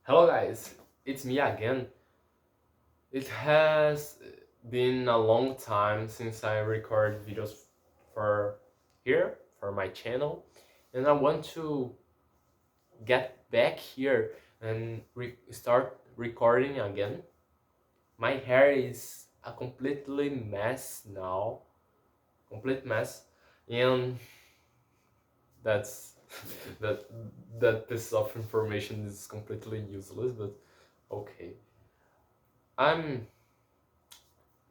Hello guys, it's me again. It has been a long time since I record videos for here, for my channel, and I want to get back here and start recording again. My hair is a completely mess now, complete mess, and that's that that piece of information is completely useless, but okay. I'm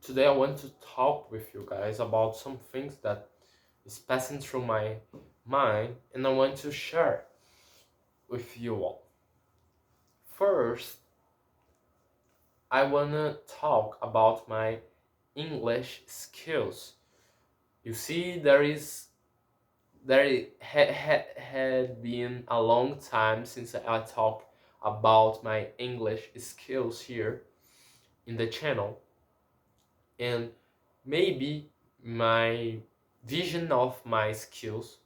Today I want to talk with you guys about some things that is passing through my mind and I want to share with you all. First, I want to talk about my English skills. You see, had been a long time since I talked about my English skills here in the channel, and maybe my vision of my skills,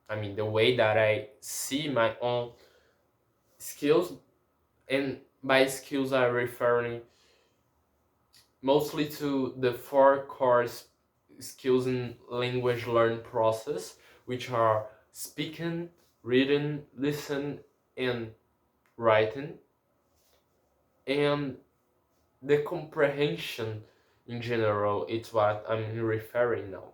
I mean the way that I see my own skills, and by skills I'm referring mostly to the four core skills in language learn process, which are speaking, reading, listen, and writing, and the comprehension in general. It's what I'm referring now.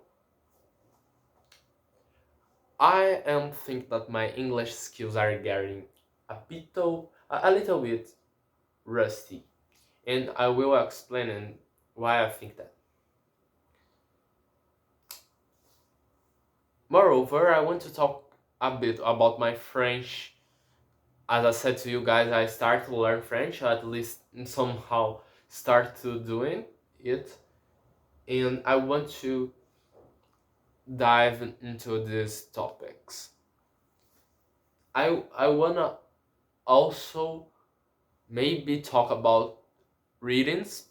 I am think that my English skills are getting a little bit rusty, and I will explain why I think that. Moreover, I want to talk a bit about my French. As I said to you guys, I start to learn French, or at least somehow start to doing it, and I want to dive into these topics. I wanna also maybe talk about readings.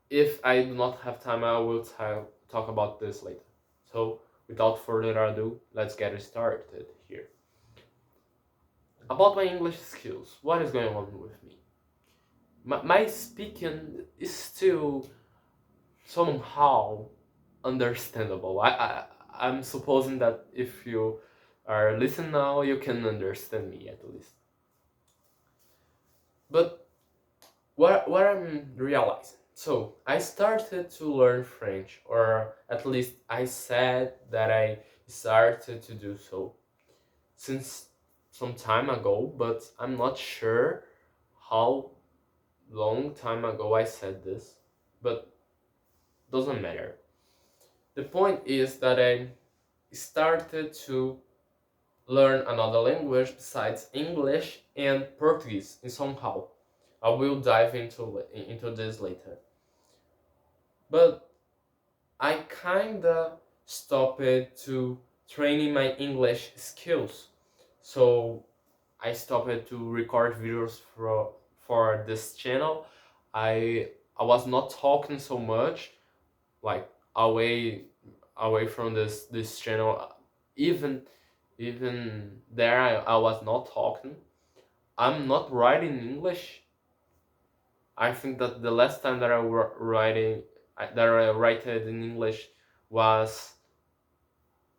If I do not have time, I will talk about this later. So, without further ado, let's get started here. About my English skills, what is going on with me? My speaking is still somehow understandable. I'm supposing that if you are listening now, you can understand me at least. But what I'm realizing. So I started to learn French, or at least I said that I started to do so since some time ago, but I'm not sure how long time ago I said this, but doesn't matter. The point is that I started to learn another language besides English and Portuguese in somehow. I will dive into this later. But I kinda stopped to training my English skills. So I stopped to record videos for this channel. I was not talking so much, like away from this channel. Even there I was not talking. I'm not writing English. I think that the last time that I write it in English was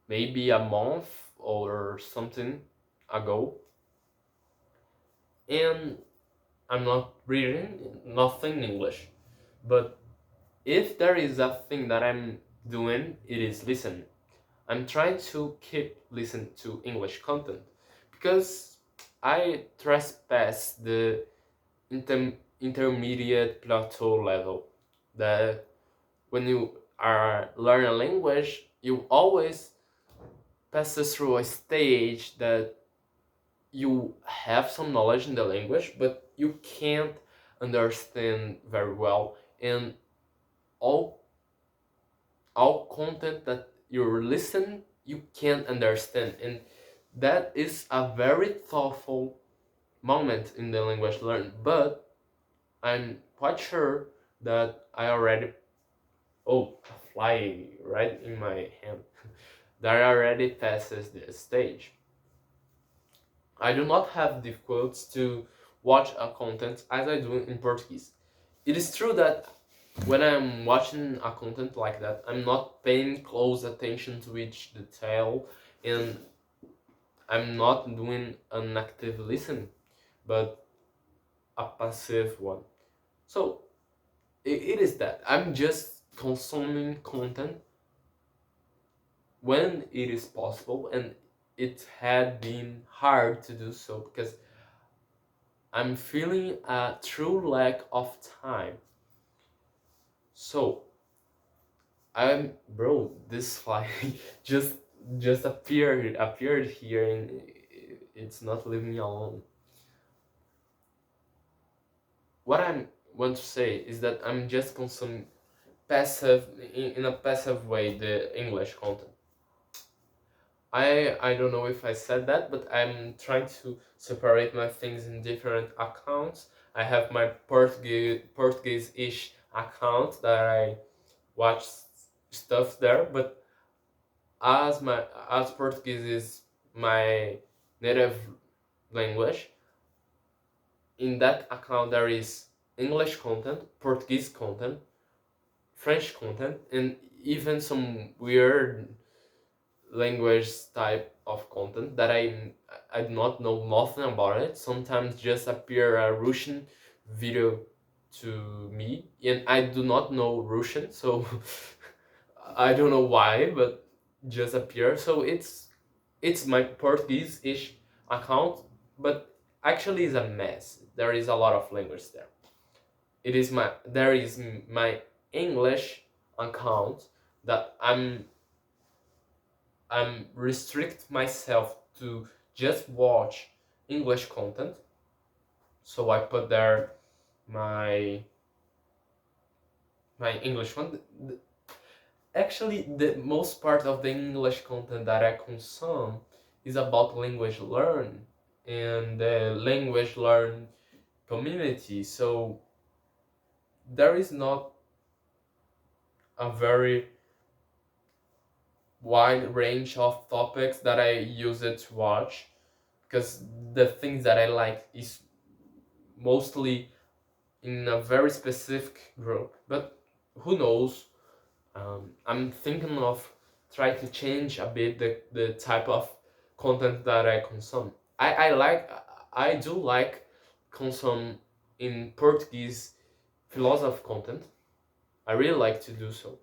maybe a month or something ago, and I'm not reading nothing in English. But if there is a thing that I'm doing, it is listen. I'm trying to keep listen to English content because I trespass the intermediate plateau level. That when you are learning a language, you always passes through a stage that you have some knowledge in the language, but you can't understand very well, and all all content that you listen you can't understand, and that is a very thoughtful moment in the language learn. But I'm quite sure that I already, oh, a fly right in my hand, that already passes this stage. I do not have difficulties to watch a content as I do in Portuguese. It is true that when I'm watching a content like that, I'm not paying close attention to each detail, and I'm not doing an active listen, but a passive one. So it is that I'm just consuming content when it is possible, and it had been hard to do so because I'm feeling a true lack of time. So I'm bro, this fly just just appeared here, and it's not leaving me alone. What I want to say is that I'm just consuming passive in a passive way the English content. I don't know if I said that, but I'm trying to separate my things in different accounts. I have my Portuguese-ish account that I watch stuff there, but as Portuguese is my native language, in that account there is English content, Portuguese content, French content, and even some weird language type of content that I do not know nothing about it. Sometimes just appear a Russian video to me, and I do not know Russian, so I don't know why, but just appear. So it's my Portuguese-ish account, but actually it's a mess. There is a lot of language there. There is my English account that I'm restrict myself to just watch English content. So I put there my my English one. Actually, the most part of the English content that I consume is about language learn and the language learn community. So there is not a very wide range of topics that I use it to watch, because the things that I like is mostly in a very specific group. But who knows? I'm thinking of try to change a bit the type of content that I consume. I do like consume in Portuguese philosophy content. I really like to do so.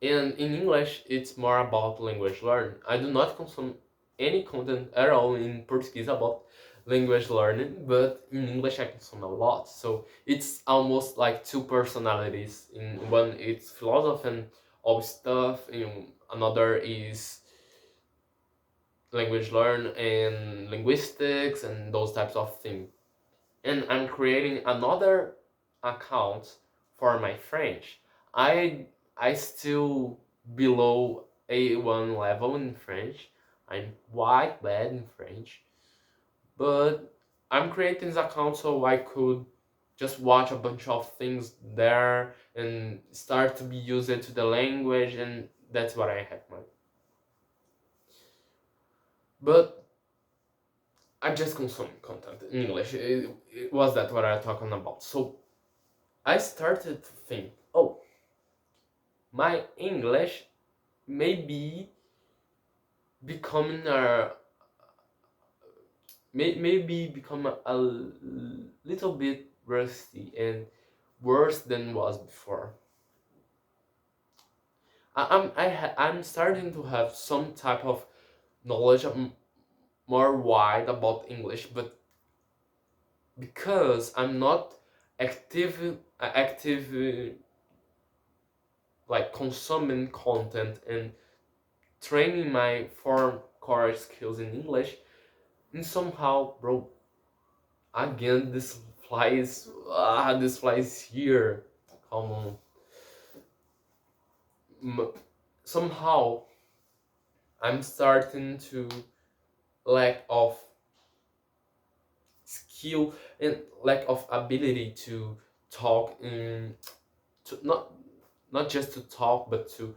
And in English, it's more about language learning. I do not consume any content at all in Portuguese about language learning, but in English I consume a lot. So it's almost like two personalities. In one, it's philosophy and all stuff. In another is language learn and linguistics and those types of things. And I'm creating another account for my French. I still below A1 level in French. I'm quite bad in French, but I'm creating this account so I could just watch a bunch of things there and start to be used to the language, and that's what I have mind. But I'm just consuming content in English. It was that what I'm talking about. So I started to think, oh, my English may be becoming maybe become a little bit rusty and worse than was before. I'm starting to have some type of knowledge more wide about English, but because I'm not active like consuming content and training my foreign core skills in English, and somehow, bro, again this fly is here. Come on. Somehow I'm starting to lack of skill and lack of ability to talk in to not just to talk, but to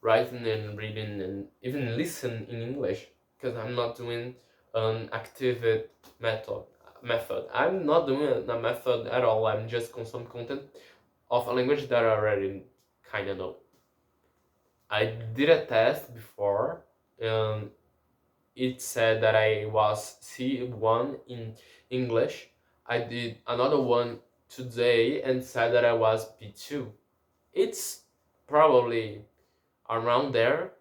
writing and reading and even listen in English, because I'm not doing an active method. method. I'm not doing a method at all. I'm just consuming content of a language that I already kind of know. I did a test before, and it said that I was C1 in English. I did another one today and said that I was B2. It's probably around there,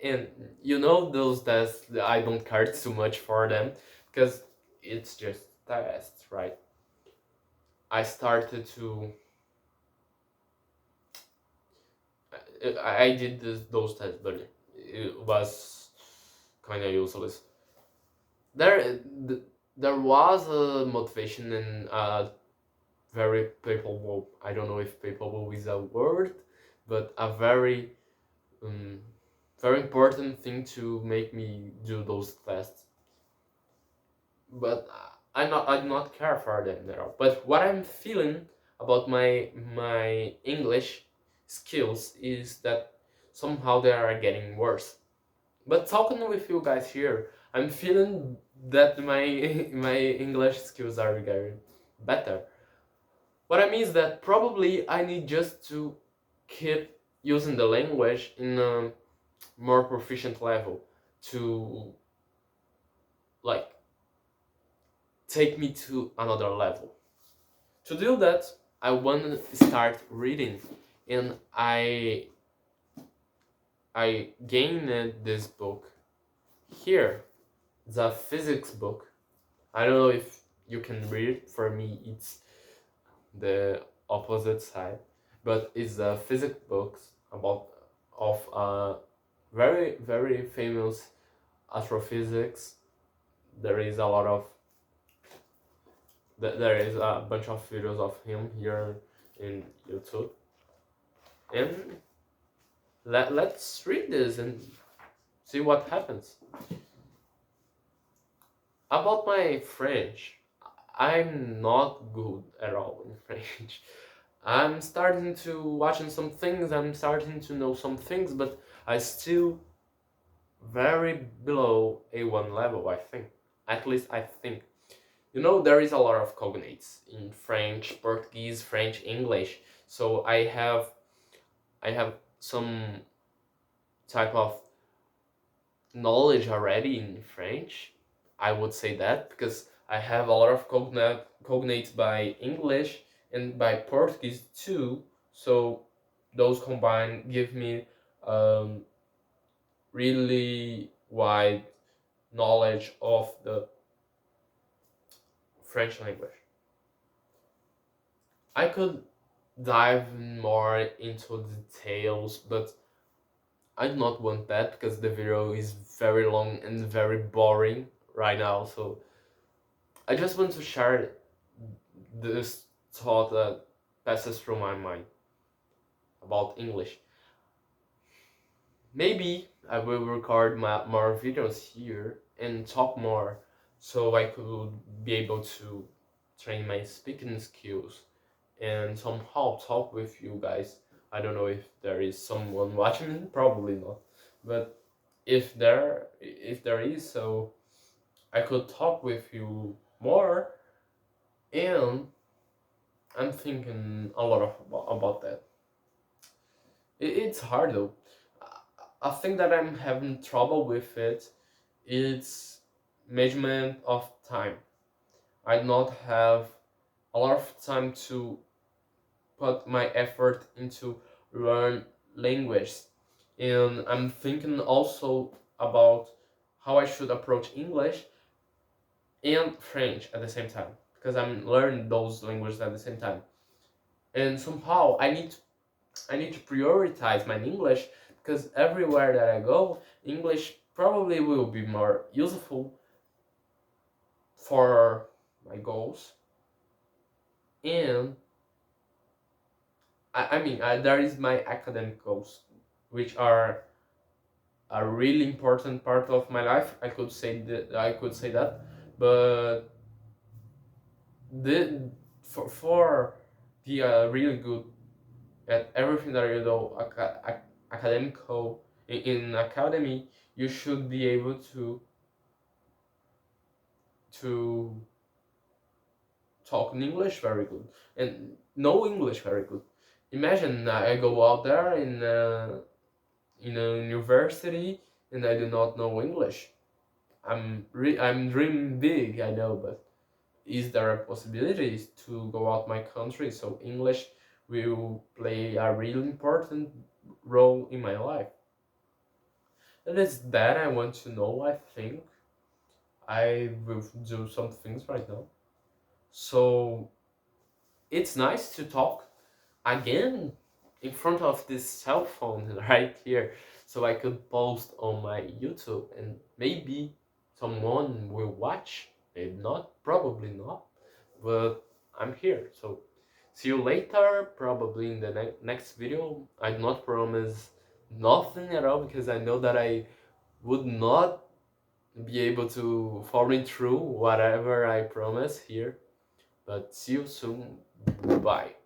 and those tests, I don't care too much for them because it's just tests, right? I started to I did those tests, but it was kind of useless. There, there was a motivation and very palpable. I don't know if palpable is a word, but a um, very important thing to make me do those tests. But I do not care for them at all. But what I'm feeling about my English skills is that somehow they are getting worse. But talking with you guys here, I'm feeling that my my English skills are getting better. What I mean is that probably I need just to keep using the language in a more proficient level to like take me to another level. To do that, I want to start reading, and I gained this book here. It's a physics book. I don't know if you can read it. For me, it's the opposite side, but it's a physics book about of a very famous astrophysics. There is a lot of there is a bunch of videos of him here in YouTube, and let's read this and see what happens. About my French, I'm not good at all in French. I'm starting to watching some things, I'm starting to know some things, but I still very below A1 level, I think. At least I think. There is a lot of cognates in French, Portuguese, French, English. So I have some type of knowledge already in French. I would say that because I have a lot of cognates by English and by Portuguese too. So those combined give me um, really wide knowledge of the French language. I could dive more into details, but I do not want that because the video is very long and very boring right now. So I just want to share this thought that passes through my mind about English. Maybe I will record more videos here and talk more so I could be able to train my speaking skills and somehow talk with you guys. I don't know if there is someone watching me, probably not. But if there is, so I could talk with you more, and I'm thinking a lot about that. It's hard though. I think that I'm having trouble with it. It's measurement of time. I do not have a lot of time to put my effort into learn language, and I'm thinking also about how I should approach English and French at the same time because I'm learning those languages at the same time, and somehow I need to prioritize my English because everywhere that I go, English probably will be more useful for my goals. And there is my academic goals, which are a really important part of my life. I could say that, but the for be really good at everything that you do academical in academy, you should be able to talk in English very good and know English very good. Imagine I go out there in a university and I do not know English. I'm dreaming big, I know, but is there a possibility to go out my country so English will play a really important role in my life? And it's that I want to know. I think I will do some things right now. So it's nice to talk again in front of this cell phone right here, so I could post on my YouTube and maybe someone will watch. Maybe not, probably not, but I'm here. So see you later, probably in the next video. I do not promise nothing at all because I know that I would not be able to follow through whatever I promise here. But see you soon. Bye.